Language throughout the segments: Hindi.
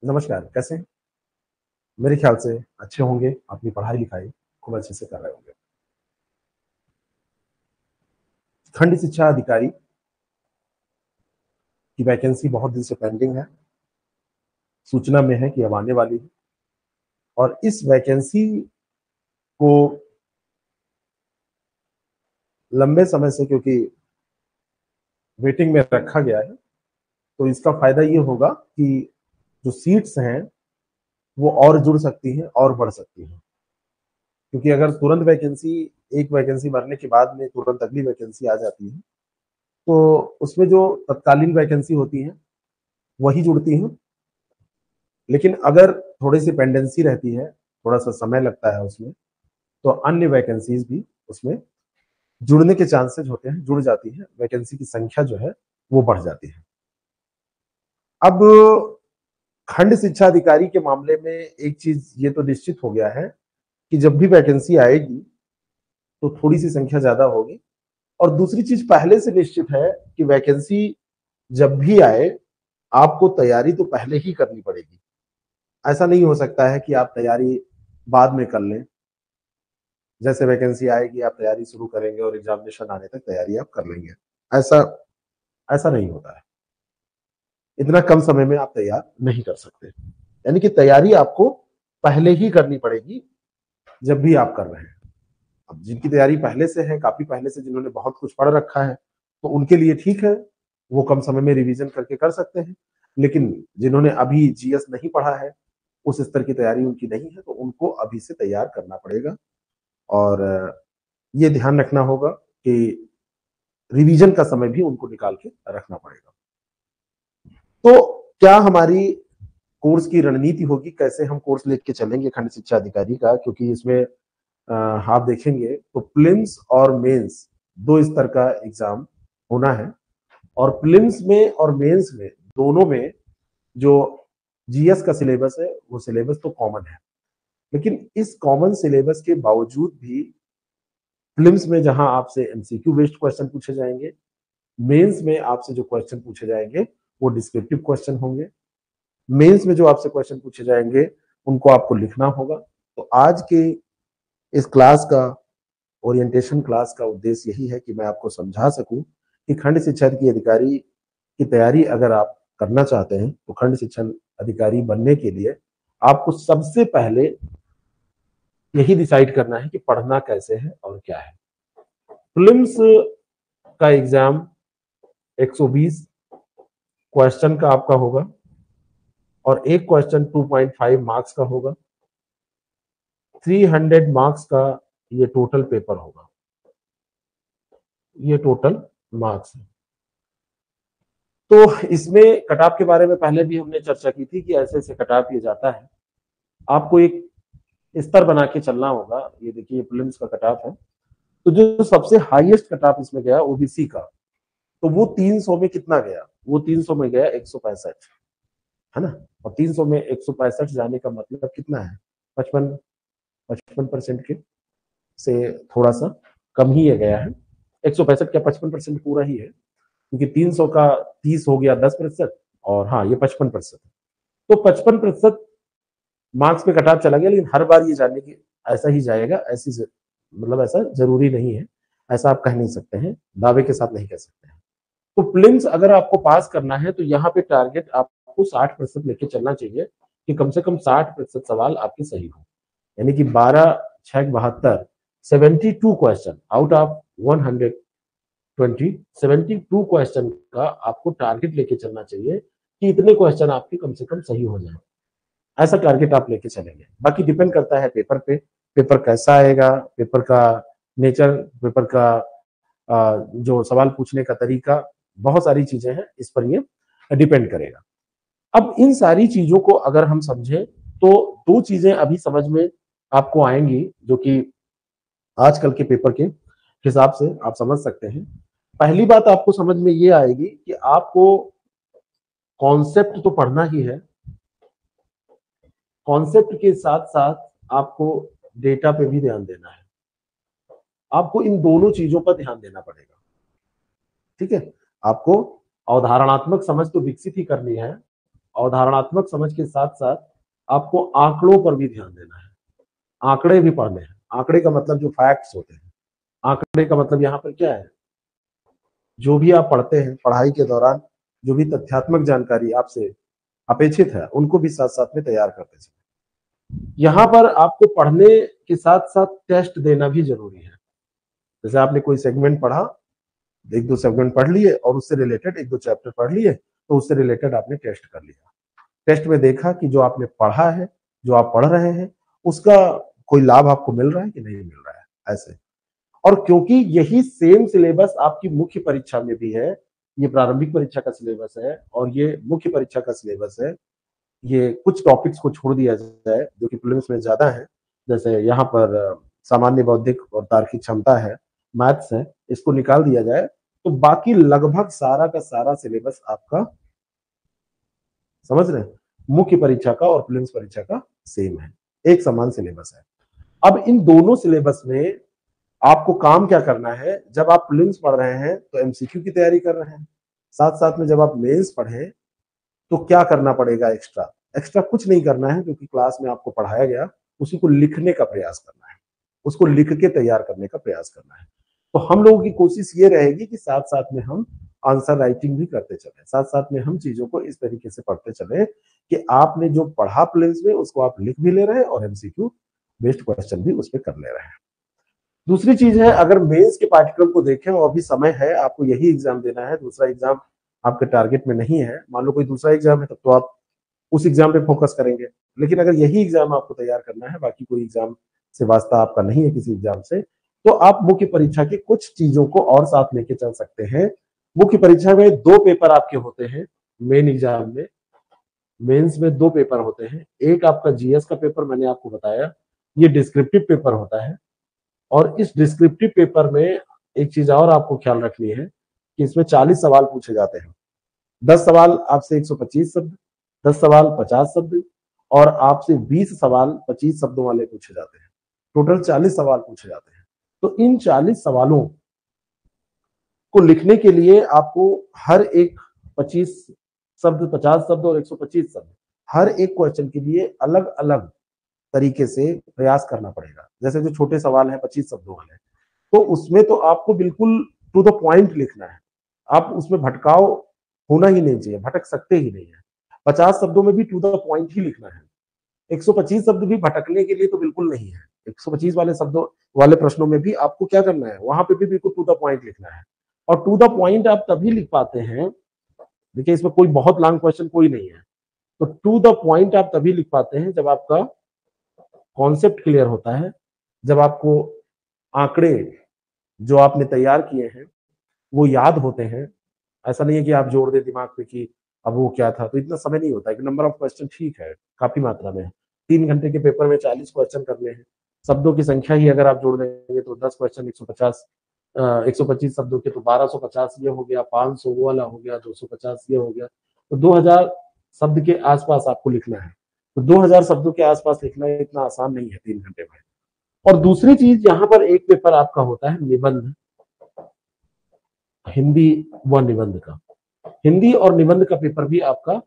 नमस्कार, कैसे हैं? मेरे ख्याल से अच्छे होंगे, अपनी पढ़ाई लिखाई खूब अच्छे से कर रहे होंगे। खंड शिक्षा अधिकारी की वैकेंसी बहुत दिन से पेंडिंग है, सूचना में है कि अब आने वाली है। और इस वैकेंसी को लंबे समय से क्योंकि वेटिंग में रखा गया है, तो इसका फायदा ये होगा कि जो सीट्स हैं वो और जुड़ सकती हैं और बढ़ सकती हैं। क्योंकि अगर तुरंत वैकेंसी एक वैकेंसी भरने के बाद में तुरंत अगली वैकेंसी आ जाती है, तो उसमें जो तत्कालीन वैकेंसी होती है वही जुड़ती हैं। लेकिन अगर थोड़ी सी पेंडेंसी रहती है, थोड़ा सा समय लगता है उसमें, तो अन्य वैकेंसीज भी उसमें जुड़ने के चांसेस होते हैं, जुड़ जाती है, वैकेंसी की संख्या जो है वो बढ़ जाती है। अब खंड शिक्षा अधिकारी के मामले में एक चीज ये तो निश्चित हो गया है कि जब भी वैकेंसी आएगी तो थोड़ी सी संख्या ज्यादा होगी। और दूसरी चीज पहले से निश्चित है कि वैकेंसी जब भी आए, आपको तैयारी तो पहले ही करनी पड़ेगी। ऐसा नहीं हो सकता है कि आप तैयारी बाद में कर लें, जैसे वैकेंसी आएगी आप तैयारी शुरू करेंगे और एग्जामिनेशन आने तक तैयारी आप कर लेंगे। ऐसा ऐसा नहीं होता है। इतना कम समय में आप तैयार नहीं कर सकते। यानी कि तैयारी आपको पहले ही करनी पड़ेगी जब भी आप कर रहे हैं। अब जिनकी तैयारी पहले से है, काफी पहले से, जिन्होंने बहुत कुछ पढ़ रखा है, तो उनके लिए ठीक है, वो कम समय में रिवीजन करके कर सकते हैं। लेकिन जिन्होंने अभी जीएस नहीं पढ़ा है, उस स्तर की तैयारी उनकी नहीं है, तो उनको अभी से तैयार करना पड़ेगा। और ये ध्यान रखना होगा कि रिवीजन का समय भी उनको निकाल के रखना पड़ेगा। तो क्या हमारी कोर्स की रणनीति होगी, कैसे हम कोर्स लेके चलेंगे खंड शिक्षा अधिकारी का, क्योंकि इसमें आप देखेंगे तो प्रीलिम्स और मेंस दो स्तर का एग्जाम होना है। और प्रीलिम्स में और मेंस में दोनों में जो जीएस का सिलेबस है वो सिलेबस तो कॉमन है। लेकिन इस कॉमन सिलेबस के बावजूद भी प्रीलिम्स में जहां आपसे एमसीक्यू बेस्ड क्वेश्चन पूछे जाएंगे, मेंस में आपसे जो क्वेश्चन पूछे जाएंगे वो डिस्क्रिप्टिव क्वेश्चन होंगे। मेंस में जो आपसे क्वेश्चन पूछे जाएंगे उनको आपको लिखना होगा। तो आज के इस क्लास का, ओरिएंटेशन क्लास का उद्देश्य यही है कि मैं आपको समझा सकूं कि खंड शिक्षा की अधिकारी की तैयारी अगर आप करना चाहते हैं तो खंड शिक्षा अधिकारी बनने के लिए आपको सबसे पहले यही डिसाइड करना है कि पढ़ना कैसे है और क्या है। प्रीलिम्स का एग्जाम 120 क्वेश्चन का आपका होगा और एक क्वेश्चन 2.5 मार्क्स का होगा। 300 मार्क्स का ये टोटल पेपर होगा, ये टोटल मार्क्स है। तो इसमें कट-ऑफ के बारे में पहले भी हमने चर्चा की थी कि ऐसे ऐसे कट-ऑफ ये जाता है। आपको एक स्तर बना के चलना होगा। ये देखिए प्रीलिम्स का कट-ऑफ है, तो जो सबसे हाईएस्ट कट-ऑफ इसमें गया ओबीसी का, तो वो 300 में कितना गया, वो 300 में गया 165, है ना। और 300 में 165 जाने का मतलब कितना है, 55% के से थोड़ा सा कम ही ये गया है। 165 क्या 55% पूरा ही है, क्योंकि 300 का 30 हो गया 10%, और हाँ ये 55%। तो 55% मार्क्स पे कट ऑफ चला गया। लेकिन हर बार ये जानने की ऐसा ही जाएगा, ऐसी मतलब ऐसा जरूरी नहीं है, ऐसा आप कह नहीं सकते हैं, दावे के साथ नहीं कह सकते हैं। तो प्रीलिम्स अगर आपको पास करना है तो यहाँ पे टारगेट आपको 60% लेके चलना चाहिए कि कम से कम 60% सवाल आपके सही हो। यानी कि 12×6=72, 72 क्वेश्चन आउट ऑफ 120, 72 क्वेश्चन का आपको टारगेट लेके चलना चाहिए कि इतने क्वेश्चन आपके कम से कम सही हो जाए। ऐसा टारगेट आप लेके चलेंगे। बाकी डिपेंड करता है पेपर पे, पेपर कैसा आएगा, पेपर का नेचर, पेपर का जो सवाल पूछने का तरीका, बहुत सारी चीजें हैं, इस पर ये डिपेंड करेगा। अब इन सारी चीजों को अगर हम समझें तो दो चीजें अभी समझ में आपको आएंगी जो कि आजकल के पेपर के हिसाब से आप समझ सकते हैं। पहली बात आपको समझ में ये आएगी कि आपको कॉन्सेप्ट तो पढ़ना ही है, कॉन्सेप्ट के साथ साथ आपको डेटा पे भी ध्यान देना है। आपको इन दोनों चीजों पर ध्यान देना पड़ेगा, ठीक है। आपको अवधारणात्मक समझ तो विकसित ही करनी है, अवधारणात्मक समझ के साथ साथ आपको आंकड़ों पर भी ध्यान देना है, आंकड़े भी पढ़ने हैं। आंकड़े का मतलब जो फैक्ट्स होते हैं, आंकड़े का मतलब यहाँ पर क्या है, जो भी आप पढ़ते हैं पढ़ाई के दौरान, जो भी तथ्यात्मक जानकारी आपसे अपेक्षित है उनको भी साथ साथ में तैयार करते चले। यहाँ पर आपको पढ़ने के साथ साथ टेस्ट देना भी जरूरी है। जैसे आपने कोई सेगमेंट पढ़ा, एक दो सेगमेंट पढ़ लिए और उससे रिलेटेड एक दो चैप्टर पढ़ लिए, तो उससे रिलेटेड आपने टेस्ट कर लिया। टेस्ट में देखा कि जो आपने पढ़ा है, जो आप पढ़ रहे हैं, उसका कोई लाभ आपको मिल रहा है कि नहीं मिल रहा है, ऐसे। और क्योंकि यही सेम सिलेबस आपकी मुख्य परीक्षा में भी है, ये प्रारंभिक परीक्षा का सिलेबस है और ये मुख्य परीक्षा का सिलेबस है, ये कुछ टॉपिक्स को छोड़ दिया जाए जो कि प्रीलिम्स में ज्यादा है, जैसे यहाँ पर सामान्य बौद्धिक और तार्किक क्षमता है, मैथ्स है, इसको निकाल दिया जाए तो बाकी लगभग सारा का सारा सिलेबस आपका, समझ रहे हैं, मुख्य परीक्षा का और प्रीलिम्स परीक्षा का सेम है, एक समान सिलेबस है। अब इन दोनों सिलेबस में आपको काम क्या करना है, जब आप प्रीलिम्स पढ़ रहे हैं तो एमसीक्यू की तैयारी कर रहे हैं, साथ साथ में जब आप मेंस पढ़ें तो क्या करना पड़ेगा, एक्स्ट्रा एक्स्ट्रा कुछ नहीं करना है, क्योंकि क्लास में आपको पढ़ाया गया उसी को लिखने का प्रयास करना है, उसको लिख के तैयार करने का प्रयास करना है। तो हम लोगों की कोशिश ये रहेगी कि साथ साथ में हम आंसर राइटिंग भी करते चले, साथ साथ में हम चीजों को इस तरीके से पढ़ते चले कि आपने जो पढ़ा प्रीलिम्स में उसको आप लिख भी ले रहे हैं और एमसीक्यू बेस्ड क्वेश्चन भी उस पर कर ले रहे हैं। दूसरी चीज है, अगर मेंस के पाठ्यक्रम को देखें और अभी समय है, आपको यही एग्जाम देना है, दूसरा एग्जाम आपके टारगेट में नहीं है, मान लो कोई दूसरा एग्जाम है तब तो आप उस एग्जाम पे फोकस करेंगे, लेकिन अगर यही एग्जाम आपको तैयार करना है, बाकी कोई एग्जाम से वास्ता आपका नहीं है किसी एग्जाम से, तो आप मुख्य परीक्षा की कुछ चीजों को और साथ लेके चल सकते हैं। मुख्य परीक्षा में 2 पेपर आपके होते हैं, मेन एग्जाम में, मेंस में 2 पेपर होते हैं। एक आपका जीएस का पेपर मैंने आपको बताया, ये डिस्क्रिप्टिव पेपर होता है, और इस डिस्क्रिप्टिव पेपर में एक चीज और आपको ख्याल रखनी है कि इसमें 40 सवाल पूछे जाते हैं। 10 सवाल आपसे 125 शब्द, 10 सवाल 50 शब्द, और आपसे 20 सवाल 25 शब्दों वाले पूछे जाते हैं। टोटल 40 सवाल पूछे जाते हैं। तो इन 40 सवालों को लिखने के लिए आपको हर एक 25 शब्द, 50 शब्द और 125 शब्द, हर एक क्वेश्चन के लिए अलग अलग तरीके से प्रयास करना पड़ेगा। जैसे जो छोटे सवाल है 25 शब्दों वाले, तो उसमें तो आपको बिल्कुल टू द पॉइंट लिखना है, आप उसमें भटकाव होना ही नहीं चाहिए, भटक सकते ही नहीं है। 50 शब्दों में भी टू द पॉइंट ही लिखना है। 125 शब्द भी भटकने के लिए तो बिल्कुल नहीं है। 125 वाले शब्दों वाले प्रश्नों में भी आपको क्या करना है, वहां पे भी बिल्कुल टू द पॉइंट लिखना है। और टू द पॉइंट आप तभी लिख पाते हैं, देखिए इसमें कोई बहुत लॉन्ग क्वेश्चन कोई नहीं है, तो टू द पॉइंट आप तभी लिख पाते हैं जब आपका कॉन्सेप्ट क्लियर होता है, जब आपको आंकड़े जो आपने तैयार किए हैं वो याद होते हैं। ऐसा नहीं है कि आप जोड़ दे दिमाग पे कि अब वो क्या था, तो इतना समय नहीं होता है कि नंबर ऑफ क्वेश्चन ठीक है, काफी मात्रा में है। 3 घंटे के पेपर में 40 क्वेश्चन करने हैं, शब्दों की संख्या ही अगर आप जोड़ देंगे तो 10 क्वेश्चन 150, 125 शब्दों के तो 1250 ये हो गया, 500 वो वाला हो गया, 250 ये हो गया, तो 2000 शब्द के आसपास आपको लिखना है। तो 2000 शब्दों के आसपास लिखना इतना आसान नहीं है 3 घंटे में। और दूसरी चीज, यहाँ पर एक पेपर आपका होता है निबंध, हिंदी व निबंध का। हिंदी और निबंध का पेपर भी आपका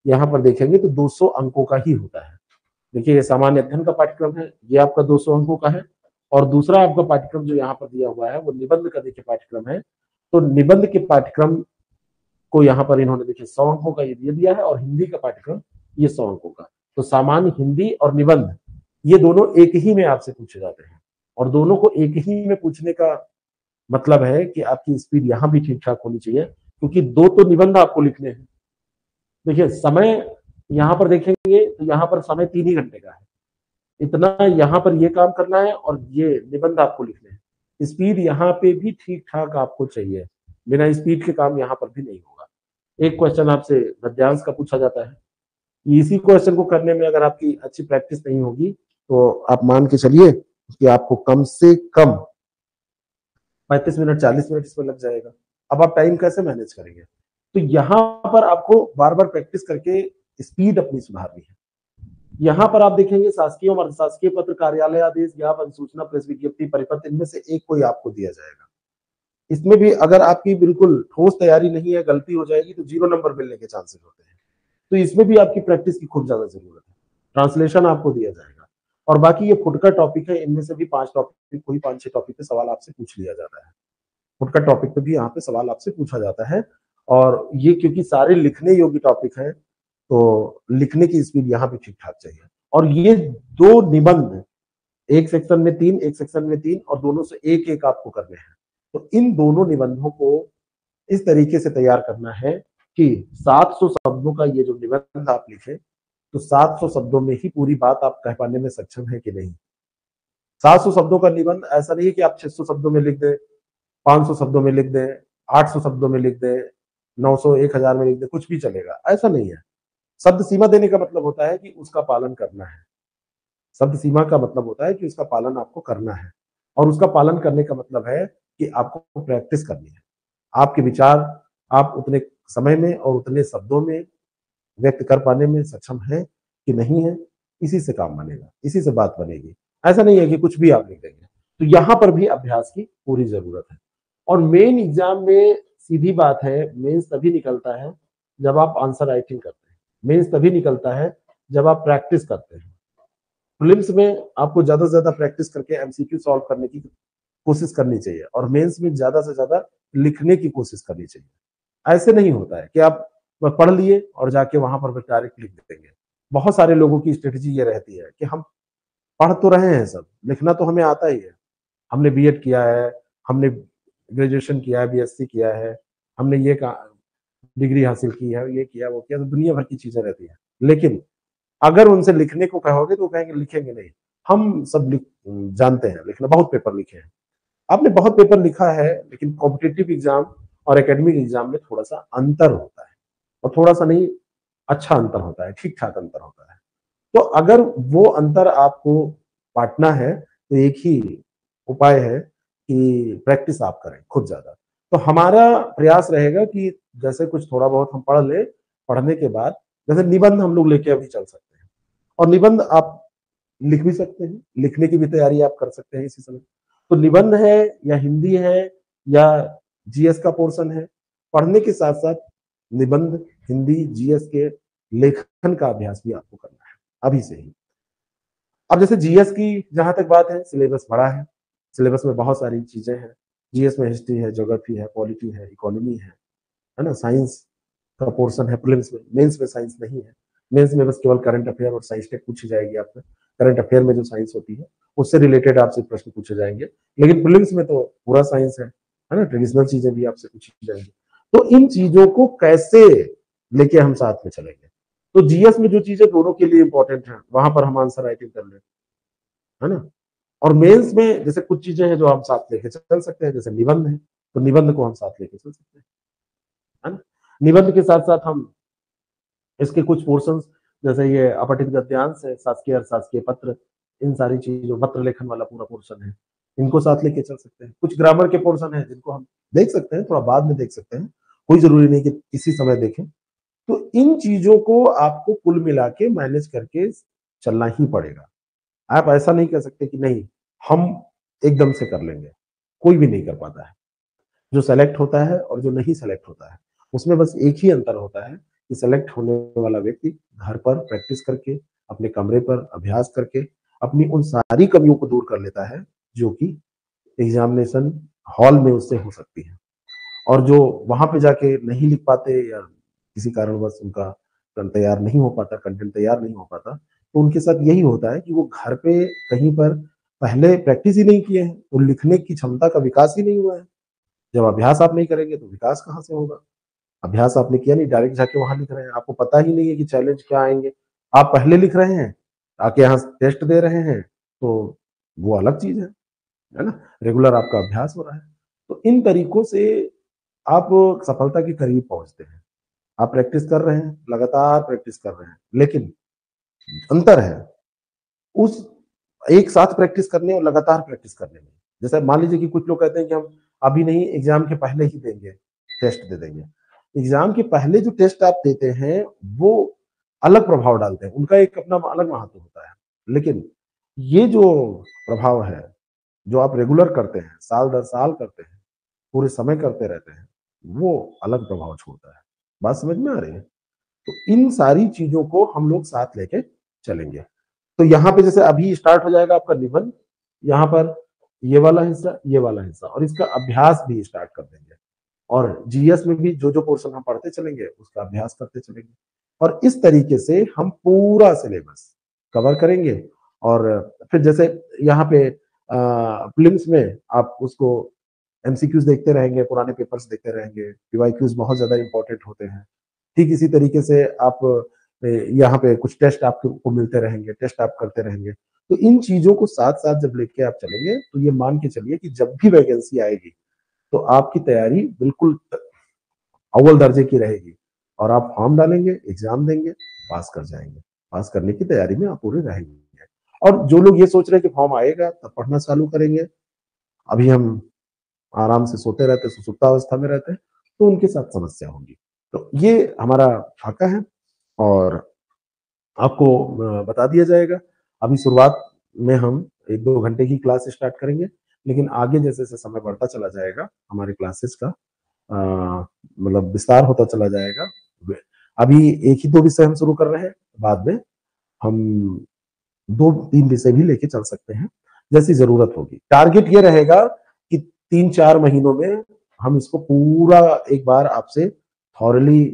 यहाँ पर देखेंगे तो 200 अंकों का ही होता है। देखिए ये सामान्य अध्ययन का पाठ्यक्रम है, ये आपका 200 अंकों का है, और दूसरा आपका पाठ्यक्रम जो यहाँ पर दिया हुआ है वो निबंध का देखिए पाठ्यक्रम है। तो निबंध के पाठ्यक्रम को यहाँ पर इन्होंने देखिए 100 अंकों का ये दिया है, और हिंदी का पाठ्यक्रम ये 100 अंकों का। तो सामान्य, हिंदी और निबंध ये दोनों एक ही में आपसे पूछे जाते हैं, और दोनों को एक ही में पूछने का मतलब है कि आपकी स्पीड यहाँ भी ठीक ठाक होनी चाहिए, क्योंकि 2 तो निबंध आपको लिखने हैं। देखिए समय यहाँ पर देखेंगे तो यहाँ पर समय 3 ही घंटे का है, इतना यहाँ पर ये काम करना है और ये निबंध आपको लिखने हैं। स्पीड यहाँ पे भी ठीक ठाक आपको चाहिए, बिना स्पीड के काम यहाँ पर भी नहीं होगा। एक क्वेश्चन आपसे गद्यांश का पूछा जाता है, इसी क्वेश्चन को करने में अगर आपकी अच्छी प्रैक्टिस नहीं होगी तो आप मान के चलिए कि आपको कम से कम 35 मिनट 40 मिनट इसमें लग जाएगा। अब आप टाइम कैसे मैनेज करेंगे? तो यहाँ पर आपको बार बार प्रैक्टिस करके स्पीड अपनी सुधारनी है। यहाँ पर आप देखेंगे शासकीय और अर्धशासकीय पत्र, कार्यालय आदेश, ज्ञापन, सूचना, प्रेस विज्ञप्ति, परिपत्र, इनमें से एक कोई आपको दिया जाएगा। इसमें भी अगर आपकी बिल्कुल ठोस तैयारी नहीं है, गलती हो जाएगी तो 0 नंबर मिलने के चांसेस होते हैं। तो इसमें भी आपकी प्रैक्टिस की खूब ज्यादा जरूरत है। ट्रांसलेशन आपको दिया जाएगा, और बाकी ये फुटकर टॉपिक है, इनमें से भी 5 टॉपिक, कोई 5-6 टॉपिक पे सवाल आपसे पूछ लिया जाता है। फुटकर टॉपिक पे भी यहाँ पे सवाल आपसे पूछा जाता है, और ये क्योंकि सारे लिखने योग्य टॉपिक हैं, तो लिखने की स्पीड यहाँ पे ठीक ठाक चाहिए। और ये 2 निबंध, एक सेक्शन में 3, एक सेक्शन में 3, और दोनों से एक एक आपको करने हैं। तो इन दोनों निबंधों को इस तरीके से तैयार करना है कि 700 शब्दों का ये जो निबंध आप लिखें, तो 700 शब्दों में ही पूरी बात आप कह पाने में सक्षम है कि नहीं। 700 शब्दों का निबंध ऐसा नहीं है कि आप 600 शब्दों में लिख दें, 500 शब्दों में लिख दें, 800 शब्दों में लिख दें, 900, 1000 में लिख दें, कुछ भी चलेगा, ऐसा नहीं है। शब्द सीमा देने का मतलब होता है कि उसका पालन करना है। शब्द सीमा का मतलब होता है कि उसका पालन आपको करना है, और उसका पालन करने का मतलब है कि आपको प्रैक्टिस करनी है। आपके विचार आप उतने समय में और उतने शब्दों में व्यक्त कर पाने में सक्षम है कि नहीं है, इसी से काम बनेगा, इसी से बात बनेगी। ऐसा नहीं है कि कुछ भी आप लिख देंगे। तो यहाँ पर भी अभ्यास की पूरी जरूरत है। और मेन एग्जाम में सीधी बात है, मेंस तभी निकलता है जब आप आंसर राइटिंग करते हैं, मेंस तभी निकलता है जब आप प्रैक्टिस करते हैं। प्रीलिम्स में आपको ज्यादा से ज्यादा प्रैक्टिस करके एमसीक्यू सॉल्व करने की कोशिश करनी चाहिए, और मेंस में ज्यादा से ज्यादा लिखने की कोशिश करनी चाहिए। ऐसे नहीं होता है कि आप पढ़ लिए और जाके वहां पर डायरेक्ट लिख देंगे। बहुत सारे लोगों की स्ट्रेटेजी ये रहती है कि हम पढ़ तो रहे हैं सब, लिखना तो हमें आता ही है, हमने बीएड किया है, हमने ग्रेजुएशन किया है, बीएससी किया है, हमने ये डिग्री हासिल की है, ये किया वो किया, तो दुनिया भर की चीजें रहती है। लेकिन अगर उनसे लिखने को कहोगे तो कहेंगे लिखेंगे नहीं। हम सब जानते हैं लिखना, बहुत पेपर लिखे हैं, आपने बहुत पेपर लिखा है, लेकिन कॉम्पिटिटिव एग्जाम और एकेडमिक एग्जाम में थोड़ा सा अंतर होता है, और थोड़ा सा नहीं, अच्छा अंतर होता है, ठीक ठाक अंतर होता है। तो अगर वो अंतर आपको बांटना है तो एक ही उपाय है कि प्रैक्टिस आप करें खुद ज्यादा। तो हमारा प्रयास रहेगा कि जैसे कुछ थोड़ा बहुत हम पढ़ ले, पढ़ने के बाद जैसे निबंध हम लोग लेके अभी चल सकते हैं, और निबंध आप लिख भी सकते हैं, लिखने की भी तैयारी आप कर सकते हैं इसी समय। तो निबंध है या हिंदी है या जीएस का पोर्शन है, पढ़ने के साथ साथ निबंध, हिंदी, जीएस के लेखन का अभ्यास भी आपको करना है अभी से ही। अब जैसे जीएस की जहां तक बात है, सिलेबस बड़ा है, सिलेबस में बहुत सारी चीजें हैं। जीएस में हिस्ट्री है, ज्योग्राफी है, पॉलिटी है, इकोनॉमी है ना, साइंस का पोर्शन है प्रीलिम्स में। मेंस में साइंस नहीं है, मेंस में बस केवल करंट अफेयर और साइंस टेक पूछी जाएगी आपसे। करंट अफेयर में जो साइंस होती है उससे रिलेटेड आपसे प्रश्न पूछे जाएंगे, लेकिन प्रीलिम्स में तो पूरा साइंस है ना, ट्रेडिशनल चीजें भी आपसे पूछी जाएंगी। तो इन चीजों को कैसे लेके हम साथ में चलेंगे, तो जीएस में जो चीजें दोनों के लिए इंपॉर्टेंट है वहां पर हम आंसर राइटिंग कर ले, है ना। और मेंस में जैसे कुछ चीजें हैं जो हम साथ लेके चल सकते हैं, जैसे निबंध है, तो निबंध को हम साथ लेके चल सकते हैं, है ना। निबंध के साथ साथ हम इसके कुछ पोर्शन, जैसे ये अपठित गद्यांश है, शासकीय अशासकीय पत्र, इन सारी चीजों, पत्र लेखन वाला पूरा पोर्शन है, इनको साथ लेके चल सकते हैं। कुछ ग्रामर के पोर्शन है जिनको हम देख सकते हैं, थोड़ा बाद में देख सकते हैं, कोई जरूरी नहीं कि इसी समय देखें। तो इन चीजों को आपको कुल मिला के मैनेज करके चलना ही पड़ेगा। आप ऐसा नहीं कह सकते कि नहीं हम एकदम से कर लेंगे, कोई भी नहीं कर पाता है। जो सेलेक्ट होता है और जो नहीं सेलेक्ट होता है, उसमें बस एक ही अंतर होता है कि सेलेक्ट होने वाला व्यक्ति घर पर प्रैक्टिस करके, अपने कमरे पर अभ्यास करके अपनी उन सारी कमियों को दूर कर लेता है जो कि एग्जामिनेशन हॉल में उससे हो सकती है। और जो वहां पे जाके नहीं लिख पाते या किसी कारणवश उनका तैयार नहीं हो पाता, कंटेंट तैयार नहीं हो पाता, तो उनके साथ यही होता है कि वो घर पे कहीं पर पहले प्रैक्टिस ही नहीं किए हैं, तो लिखने की क्षमता का विकास ही नहीं हुआ है। जब अभ्यास आप नहीं करेंगे तो विकास कहाँ से होगा। अभ्यास आपने किया नहीं, डायरेक्ट जाके वहां लिख रहे हैं, आपको पता ही नहीं है कि चैलेंज क्या आएंगे। आप पहले लिख रहे हैं, आके यहाँ टेस्ट दे रहे हैं, तो वो अलग चीज है ना। रेगुलर आपका अभ्यास हो रहा है, तो इन तरीकों से आप सफलता के करीब पहुंचते हैं। आप प्रैक्टिस कर रहे हैं, लगातार प्रैक्टिस कर रहे हैं, लेकिन अंतर है उस एक साथ प्रैक्टिस करने और लगातार प्रैक्टिस करने में। जैसे मान लीजिए कि कुछ लोग कहते हैं कि हम अभी नहीं, एग्जाम के पहले ही देंगे, टेस्ट दे देंगे। एग्जाम के पहले जो टेस्ट आप देते हैं वो अलग प्रभाव डालते हैं, उनका एक अपना अलग महत्व होता है। लेकिन ये जो प्रभाव है, जो आप रेगुलर करते हैं, साल दर साल करते हैं, पूरे समय करते रहते हैं, वो अलग प्रभाव छोड़ता है। बात समझ में आ रही है। तो इन सारी चीजों को हम लोग साथ लेके चलेंगे। तो यहाँ पे जैसे अभी स्टार्ट हो जाएगा आपका निबंध, यहाँ पर ये वाला हिस्सा, ये वाला हिस्सा, और इसका अभ्यास भी स्टार्ट कर देंगे। और जीएस में भी जो जो पोर्शन हम पढ़ते चलेंगे उसका अभ्यास करते चलेंगे। और इस तरीके से हम पूरा सिलेबस कवर करेंगे। और फिर जैसे यहाँ पे प्रीलिम्स में आप उसको एमसीक्यूज देखते रहेंगे, पुराने पेपर्स देखते रहेंगे, पीवाईक्यूज बहुत ज्यादा इंपॉर्टेंट होते हैं। ठीक इसी तरीके से आप यहाँ पे कुछ टेस्ट आपको मिलते रहेंगे, टेस्ट आप करते रहेंगे। तो इन चीजों को साथ साथ जब लेके आप चलेंगे तो ये मान के चलिए कि जब भी वैकेंसी आएगी तो आपकी तैयारी बिल्कुल अव्वल दर्जे की रहेगी। और आप फॉर्म डालेंगे, एग्जाम देंगे, पास कर जाएंगे। पास करने की तैयारी में आप पूरे रहेंगे। और जो लोग ये सोच रहे हैं कि फॉर्म आएगा तब पढ़ना चालू करेंगे, अभी हम आराम से सोते रहते, सुसुप्तावस्था में रहते हैं, तो उनके साथ समस्या होगी। तो ये हमारा खाका है और आपको बता दिया जाएगा। अभी शुरुआत में हम 1-2 घंटे की क्लास स्टार्ट करेंगे, लेकिन आगे जैसे जैसे समय बढ़ता चला जाएगा हमारे क्लासेस का मतलब विस्तार होता चला जाएगा। अभी एक ही 2 विषय हम शुरू कर रहे हैं, बाद में हम 2-3 विषय भी लेके चल सकते हैं जैसी जरूरत होगी। टारगेट ये रहेगा कि 3-4 महीनों में हम इसको पूरा एक बार आपसे थॉरली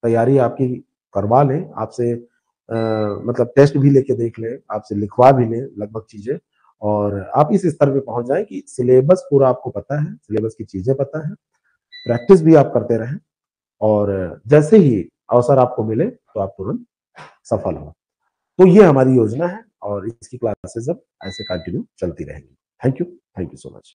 तैयारी आपकी करवा लें, आपसे मतलब टेस्ट भी लेके देख लें, आपसे लिखवा भी लें लगभग चीजें, और आप इस स्तर पे पहुंच जाएं कि सिलेबस पूरा आपको पता है, सिलेबस की चीजें पता है, प्रैक्टिस भी आप करते रहें, और जैसे ही अवसर आपको मिले तो आप तुरंत सफल हो। तो ये हमारी योजना है और इसकी क्लासेस अब ऐसे कंटिन्यू चलती रहेंगी। Thank you so much.